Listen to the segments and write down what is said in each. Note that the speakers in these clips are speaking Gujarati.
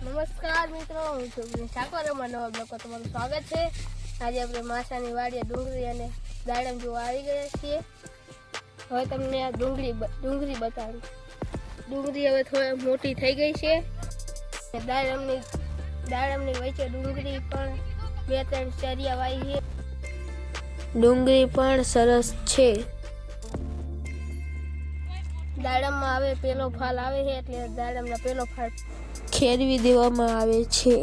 નમસ્કાર મિત્રો, હું છું ઠાકોરમાં નવા બ્લોગમાં તમારું સ્વાગત છે। આજે આપણે માસાની વાડીએ ડુંગળી અને દાડમ જોવા આવી ગયા છીએ। હવે તમને આ ડુંગળી બતાવું। ડુંગળી હવે થોડી મોટી થઈ ગઈ છે। દાડમની વચ્ચે ડુંગળી પણ 2-3 ચરિયા વાવી છે। ડુંગળી પણ સરસ છે। દાડમમાં હવે પેલો ફાલ આવે છે, એટલે દાડમનો પેલો ફાલ ખેરવી દેવામાં આવે છે।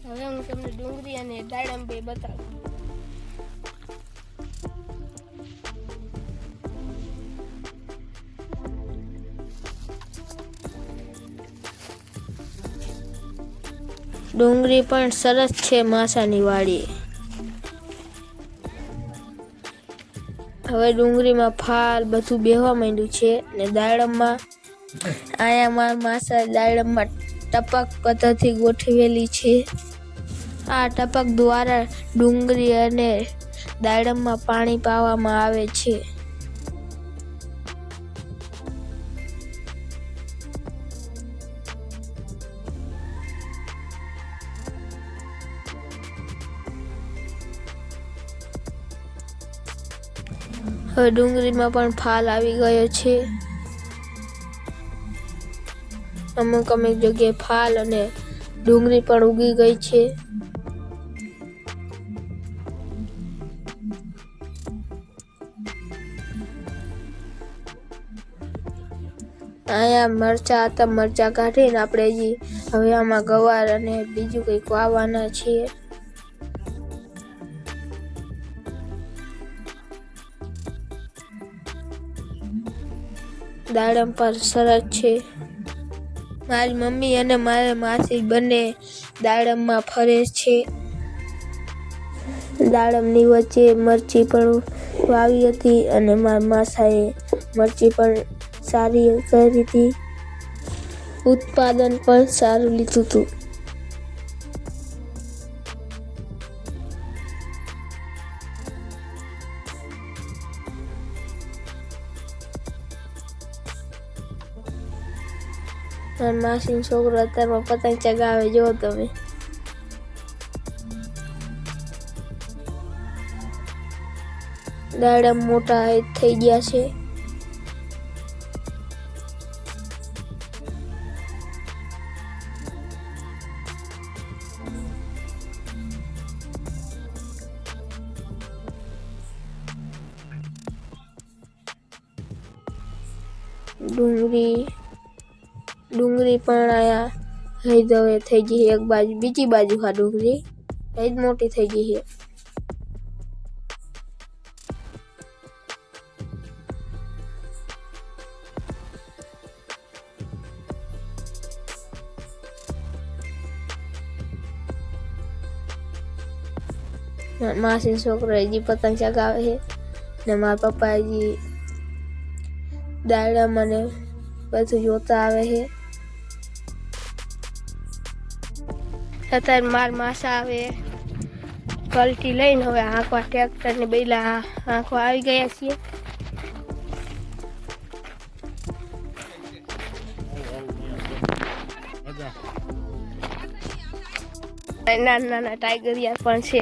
હવે હું તમને ડુંગળી અને દાડમ બે બતાવું। ડુંગળી પણ સરસ છે માસાની વાડી। હવે ડુંગળીમાં ફાલ બધું બેહવા માંડ્યું છે ને દાડમમાં આયામાં માસા દાડમમાં ટપક પદ્ધતિ ગોઠવેલી છે। આ ટપક દ્વારા ડુંગળી અને દાડમમાં પાણી પાવામાં આવે છે। હવે ડુંગળીમાં પણ ફાલ આવી ગયો છે। અમુક જગ્યાએ ફાલ અને ડુંગળી પણ ઉગી ગઈ છે। અહીંયા મરચા હતા, મરચા કાઢીને આપણે હવે આમાં ગવાર અને બીજું કંઈક વાવવાના છીએ। દાડમ પર સરસ છે। મારી મમ્મી અને મારા માસી બંને દાડમમાં ફરે છે। દાડમની વચ્ચે મરચી પણ વાવી હતી અને મારા માસાએ મરચી પણ સારી કરી હતી। ઉત્પાદન પણ સારું લીધું હતું। મારા માસીનો છોકરો અત્યારમાં પતંગ ચગાવે, જો તમે। દાડમ મોટા થઈ ગયા છે। ડુંગળી પણ આયા હૈદ હવે થઈ ગઈ એક બાજુ, બીજી બાજુ હા ડુંગળી હૈદ મોટી થઈ ગઈ છે। માસી છોકરો હજી પતંગ ચગાવે છે ને મારા પપ્પા હજી દાડમ અને બધું જોતા આવે છે। અત્યારે મારા માસા આવે કલટી લઈને હવે આંખવા ટ્રેક્ટર ને બેલા આંખવા આવી ગયા છીએ। નાના ટાઈગરિયા પણ છે।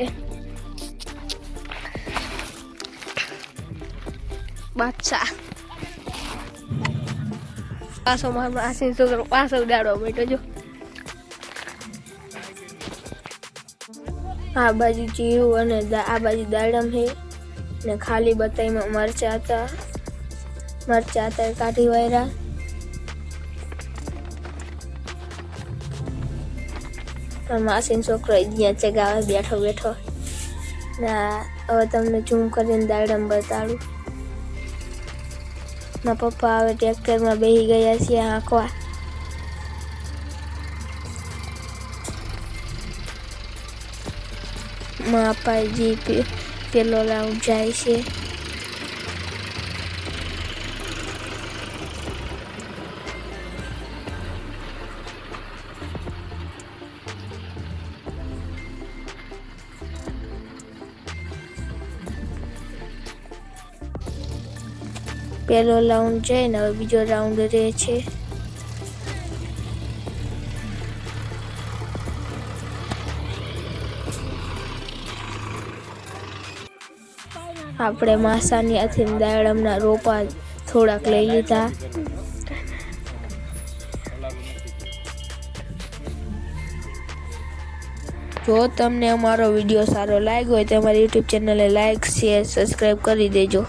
બાદશાહ પાછો મારા માસીનો છોકરો પાછો ઉડાડવા બેઠો, જો। આ બાજુ જીરું અને આ બાજુ દાડમ છે ને ખાલી બતાઈમાં મરચા હતા કાઢી વાયરા। માસીનો છોકરો અહીંયા ચગાવે બેઠો ને હવે તમને ઝૂમ કરીને દાડમ બતાડું। મારા પપ્પા હવે ટ્રેક્ટરમાં બેસી ગયા છે આંકવા। મારા પાજી પેલો રાઉન્ડ જાય છે। પહેલો રાઉન્ડ જઈને હવે બીજો રાઉન્ડ રહે છે. આપણે માસાની હાથે દાડમના રોપા થોડાક લઈ લીધા. જો તમને અમારો વિડીયો સારો લાગ્યો હોય તો અમારી યુટ્યુબ ચેનલને લાઈક, શેર, સબસ્ક્રાઈબ કરી દેજો.